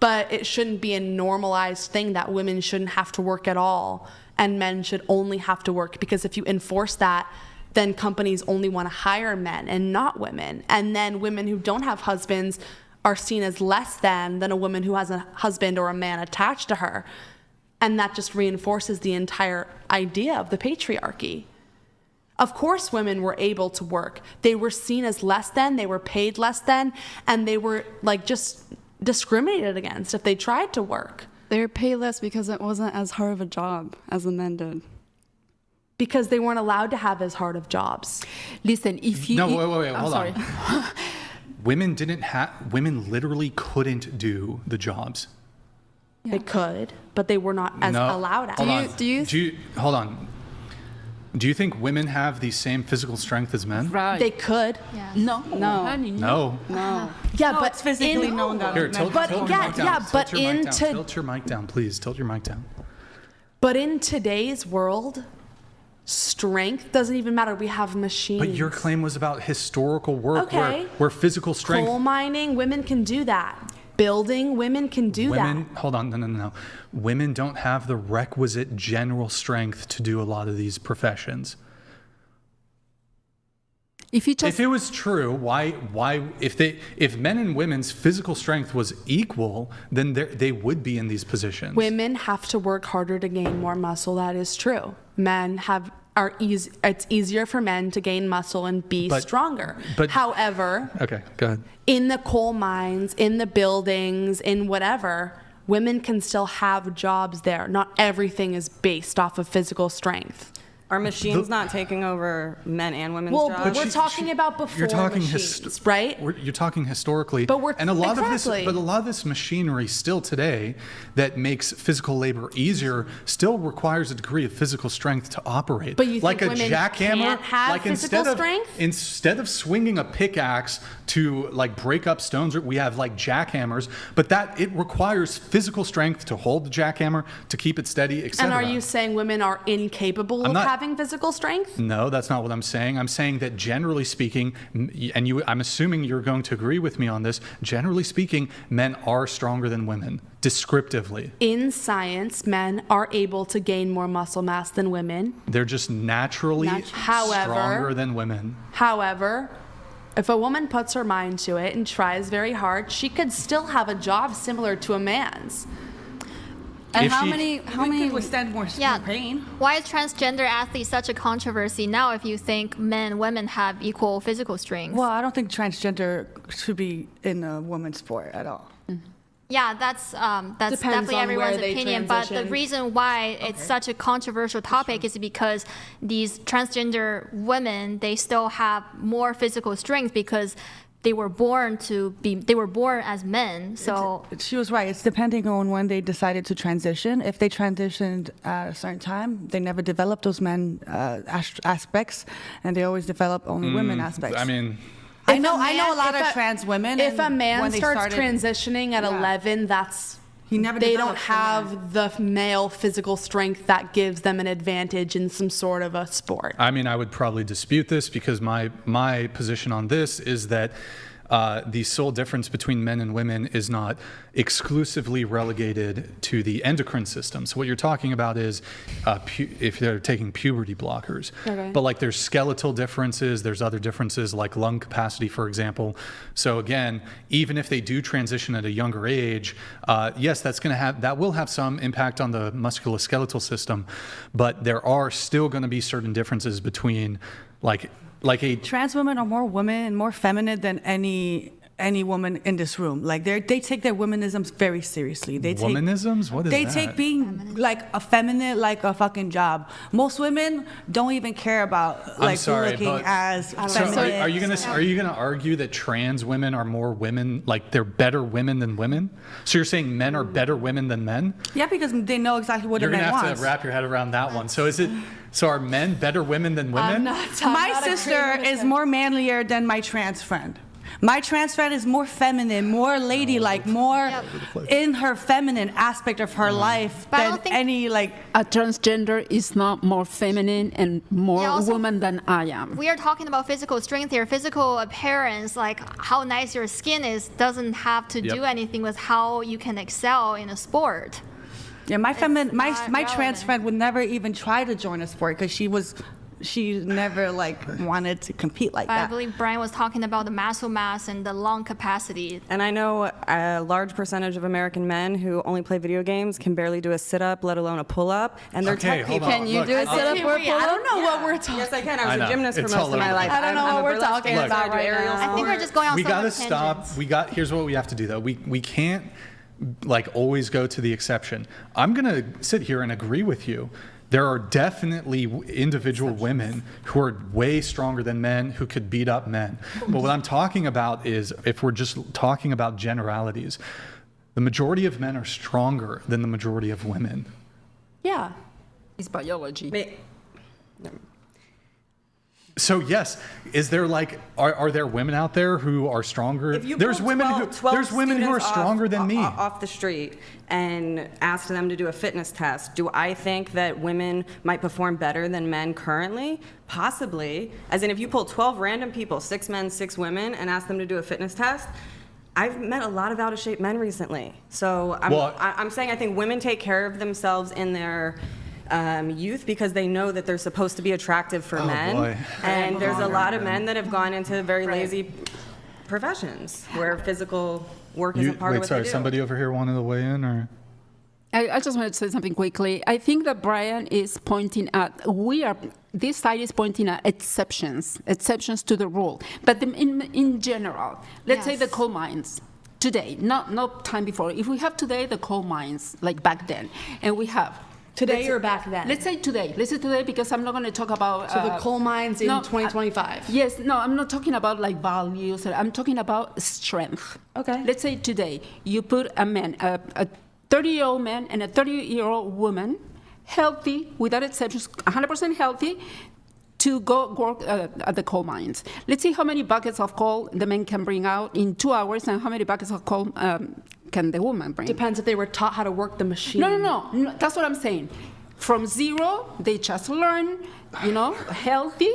But it shouldn't be a normalized thing that women shouldn't have to work at all and men should only have to work, because if you enforce that, then companies only want to hire men and not women. And then women who don't have husbands are seen as less than a woman who has a husband or a man attached to her. And that just reinforces the entire idea of the patriarchy. Of course, women were able to work. They were seen as less than, they were paid less than, and they were like just discriminated against if they tried to work. They were paid less because it wasn't as hard of a job as the men did. Because they weren't allowed to have as hard of jobs. Listen, if you... No, wait, hold sorry. on. Women literally couldn't do the jobs. Yeah. They could, but they were not as allowed as. Hold on. Do you think women have the same physical strength as men? Right. They could. Yeah. No. No. Yeah, no, but it's physically known that. Here, tilt your mic down, please. Tilt your mic down. But in today's world, strength doesn't even matter. We have machines. But your claim was about historical work, okay, where physical strength. Coal mining, women can do that. Building, women can do that. Hold on, no. Women don't have the requisite general strength to do a lot of these professions. If it was true, why if men and women's physical strength was equal, then they would be in these positions. Women have to work harder to gain more muscle. That is true. It's easier for men to gain muscle and be stronger. However, okay, go ahead. In the coal mines, in the buildings, in whatever, women can still have jobs there. Not everything is based off of physical strength. Are machines not taking over men and women's jobs? Well, we're talking about before machines, right? You're talking historically, a lot of this machinery still today that makes physical labor easier still requires a degree of physical strength to operate. But you like think a women jackhammer, can't have physical strength? Instead of swinging a pickaxe to like break up stones, we have like jackhammers, but it requires physical strength to hold the jackhammer, to keep it steady, etc. And are you saying women are incapable of having physical strength? No, that's not what I'm saying. I'm saying that generally speaking, and I'm assuming you're going to agree with me on this, generally speaking, men are stronger than women, descriptively. In science, men are able to gain more muscle mass than women. They're just naturally stronger than women. However, if a woman puts her mind to it and tries very hard, she could still have a job similar to a man's. And how many could withstand more pain? Why is transgender athletes such a controversy now if you think men and women have equal physical strength? Well, I don't think transgender should be in a women's sport at all. Mm-hmm. Yeah, that's definitely everyone's opinion. But the reason why it's such a controversial topic is because these transgender women, they still have more physical strength because they were born as men. So she was right. It's depending on when they decided to transition. If they transitioned at a certain time, they never developed those men aspects, and they always develop only women aspects. I mean, I know a lot of trans women. If a man starts transitioning at 11, they don't have the male physical strength that gives them an advantage in some sort of a sport. I mean, I would probably dispute this because my position on this is that the sole difference between men and women is not exclusively relegated to the endocrine system. So what you're talking about is if they're taking puberty blockers. Okay. But like there's skeletal differences, there's other differences like lung capacity, for example. So again, even if they do transition at a younger age, yes, that will have some impact on the musculoskeletal system, but there are still going to be certain differences between trans women are more feminine than any woman in this room. Like they take their womanisms very seriously. Womanisms? What is that? They take being like a feminine like a fucking job. Most women don't even care about looking as feminine. So are you gonna argue that trans women are more women, like they're better women than women? So you're saying men are better women than men? Yeah, because they know exactly what a man wants. You're gonna have to wrap your head around that one. So are men better women than women? My sister is more manlier than my trans friend. My trans friend is more feminine, more ladylike, more in her feminine aspect of her life But I than don't think- any like. A transgender is not more feminine and more also- woman than I am. We are talking about physical strength here. Physical appearance, like how nice your skin is, doesn't have to do anything with how you can excel in a sport. Yeah, my not trans relevant. friend would never even try to join a sport because she never like wanted to compete like I that. believe Brian was talking about the muscle mass and the lung capacity. And I know a large percentage of American men who only play video games can barely do a sit-up, let alone a pull-up. And they're Okay, tech hold people. on. Can you Look, do a sit-up or a I pull-up? don't know what we're talking. Yes, I can. I I was know. a gymnast for It's most all of my over the life. place. I don't know I'm what a we're burlesque talking dancer. about I do right aerials. now. I think we're just going on We some got to other stop. tangents. Here's what we have to do though. We can't like always go to the exception. I'm going to sit here and agree with you. There are definitely individual women who are way stronger than men who could beat up men. But what I'm talking about is, if we're just talking about generalities, the majority of men are stronger than the majority of women. Yeah. It's biology. So yes, is there like, are there women out there who are stronger? If you There's pulled women 12 who there's women who are students stronger than me. off the street and asked them to do a fitness test, do I think that women might perform better than men currently? Possibly. As in, if you pull 12 random people, 6 men, 6 women, and ask them to do a fitness test, I've met a lot of out-of-shape men recently. So I'm saying I think women take care of themselves in their youth because they know that they're supposed to be attractive for men. Boy. And there's a lot of men that have gone into very lazy professions where physical work isn't part of what they do. Somebody over here wanted to weigh in, or? I just wanted to say something quickly. I think that Brian is pointing at, this side is pointing at exceptions to the rule. But in general, let's say the coal mines today, not time before. If we have today the coal mines, like back then, and we have, Today or back then? let's say today because I'm not going to talk about. So the coal mines in 2025. Yes, no, I'm not talking about like values. I'm talking about strength. Okay. Let's say today you put a man, a 30-year-old man and a 30-year-old woman, healthy, without exceptions, 100% healthy, to go work at the coal mines. Let's see how many buckets of coal the men can bring out in 2 hours and how many buckets of coal can the woman bring. Depends if they were taught how to work the machine. No, that's what I'm saying. From zero, they just learn, healthy.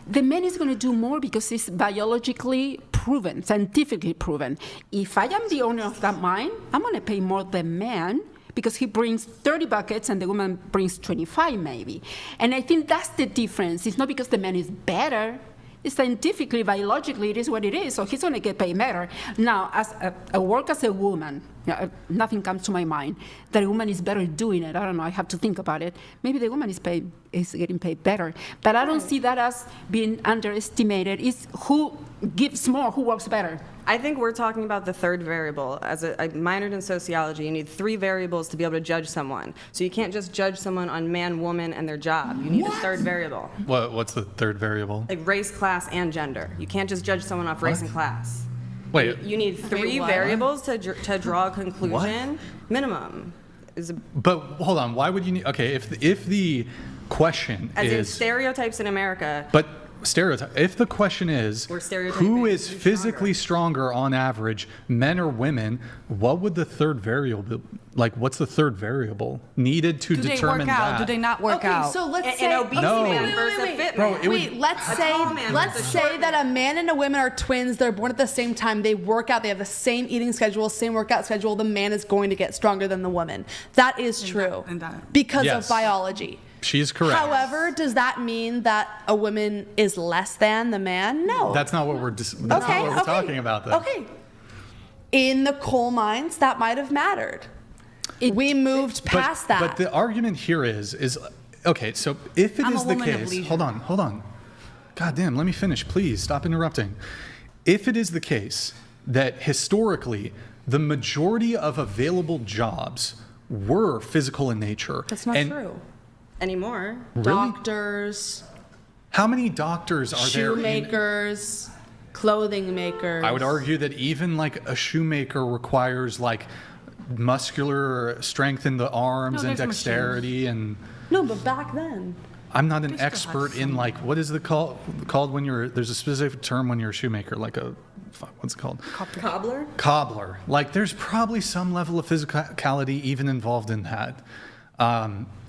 The man is going to do more because it's biologically proven, scientifically proven. If I am the owner of that mine, I'm going to pay more than man because he brings 30 buckets and the woman brings 25 maybe. And I think that's the difference. It's not because the man is better. It's scientifically, biologically, it is what it is, so he's going to get paid better. Now, as a work as a woman, nothing comes to my mind that a woman is better doing it. I don't know, I have to think about it. Maybe the woman is getting paid better. But I don't see that as being underestimated. It's who gives more, who works better. I think we're talking about the third variable. As I minored in sociology, you need 3 variables to be able to judge someone. So you can't just judge someone on man, woman, and their job. You need a third variable. What's the third variable? Like race, class, and gender. You can't just judge someone off race and class. Wait, You need 3 variables to draw a conclusion. Minimum. but hold on. Why would you need? Okay, if the question As in is, stereotypes in America. but stereotype. If the question is, We're stereotyping who is who's physically stronger on average, men or women? What would the third variable? Like, what's the third variable needed to Do they determine work out? that? Do they not work Okay, out? so let's An say obese No. man versus a fit Bro, man. it would- Wait, let's A say tall man let's versus a say short that a man. man and a woman are twins. They're born at the same time. They work out. They have the same eating schedule, same workout schedule. The man is going to get stronger than the woman. That is true because Yes. of biology. She's correct. However, does that mean that a woman is less than the man? No. That's not what we're talking about, though. Okay. In the coal mines, that might have mattered. We moved past that. But the argument here is okay. So if it I'm is a the woman of case, leisure. hold on. God damn, let me finish, please. Stop interrupting. If it is the case that historically the majority of available jobs were physical in nature, That's not true. Anymore. Really? Doctors, How many doctors are there? shoemakers, clothing makers. I would argue that even like a shoemaker requires like muscular strength in the arms No, and there's dexterity and. No, but back then. I'm not an expert in like, what is the called when there's a specific term, like, what is the called when there's a specific term when you're a shoemaker, like what's it called? Cobbler. Like, there's probably some level of physicality even involved in that.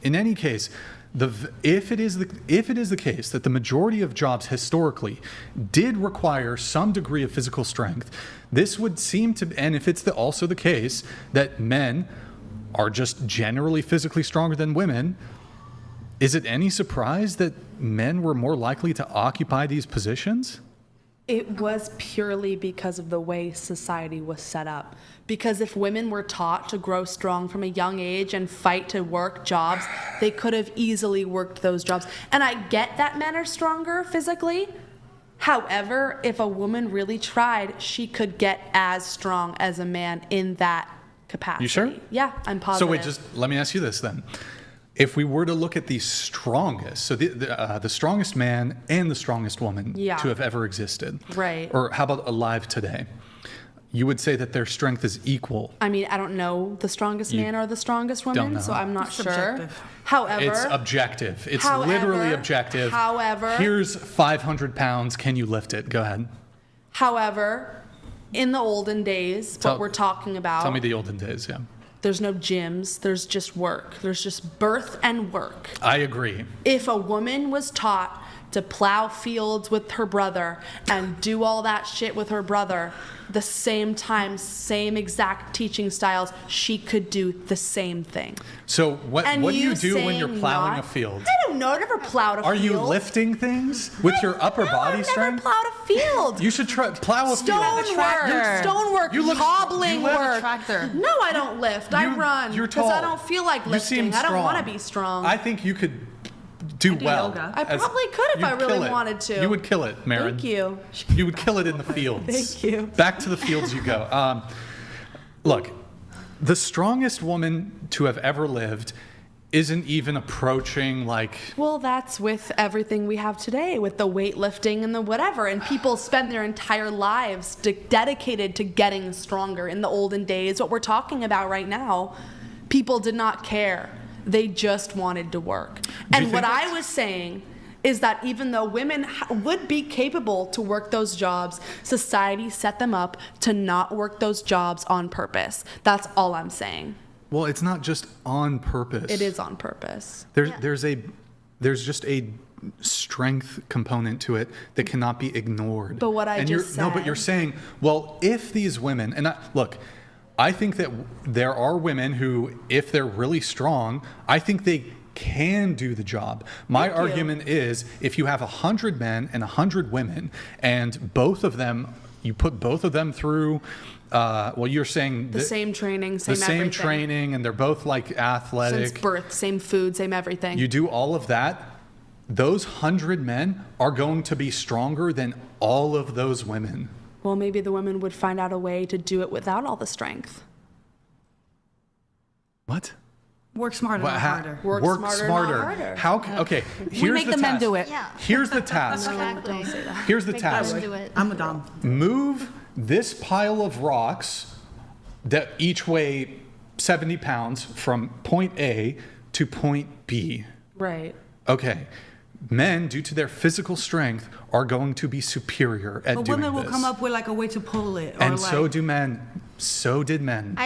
In any case, if it is the case that the majority of jobs historically did require some degree of physical strength, this would seem to, and if it's also the case that men are just generally physically stronger than women, is it any surprise that men were more likely to occupy these positions? It was purely because of the way society was set up. Because if women were taught to grow strong from a young age and fight to work jobs, they could have easily worked those jobs. And I get that men are stronger physically. However, if a woman really tried, she could get as strong as a man in that capacity. You sure? Yeah, I'm positive. So wait, let me ask you this then. If we were to look at the strongest, so the strongest man and the strongest woman to have ever existed, right? Or how about alive today? You would say that their strength is equal. I mean, I don't know the strongest man or the strongest woman, so I'm not sure. Subjective. However, it's objective. It's literally objective. However, here's 500 pounds. Can you lift it? Go ahead. However, in the olden days, what we're talking about. Tell me the olden days, yeah. There's no gyms. There's just work. There's just birth and work. I agree. If a woman was taught to plow fields with her brother and do all that shit with her brother, the same time, same exact teaching styles, she could do the same thing. So what do you do when you're plowing a field? I don't know. I never plowed a field. Are you lifting things with your upper body strength? I've never plowed a field. You should plow a field. Stonework, hobbling work. Tractor. No, I don't lift. I run. You're tall. Because I don't feel like lifting. You seem strong. I don't want to be strong. I think you could do well. yoga. I probably could if I really wanted to. You would kill it, Maren. Thank you. You would kill it in the fields. Thank you. Back to the fields you go. Look, the strongest woman to have ever lived isn't even approaching like... Well, that's with everything we have today, with the weightlifting and the whatever. And people spend their entire lives dedicated to getting stronger. In the olden days, what we're talking about right now, people did not care. They just wanted to work. And what I was saying is that even though women would be capable to work those jobs, society set them up to not work those jobs on purpose. That's all I'm saying. Well, it's not just on purpose. It is on purpose. There's just a strength component to it that cannot be ignored. But what I just said... No, but you're saying, well, if these women... And look, I think that there are women who, if they're really strong, I think they can do the job. My argument is, if you have 100 men and 100 women, and both of them, you put both of them through, well, you're saying... The same training, same everything. The same training, and they're both like athletic. Since birth, same food, same everything. You do all of that, those 100 men are going to be stronger than all of those women. Well, maybe the women would find out a way to do it without all the strength. What? Work smarter, not harder. Work smarter, not harder. How? Okay, here's We make the men task. do it. Yeah. Here's the task. Exactly. Don't say that. Here's the Make task. them do it. I'm a dom. Move this pile of rocks that each weigh 70 pounds from point A to point B. Right. Okay. Men, due to their physical strength, are going to be superior at doing this. But women will come up with like a way to pull it. And so do men. So did men.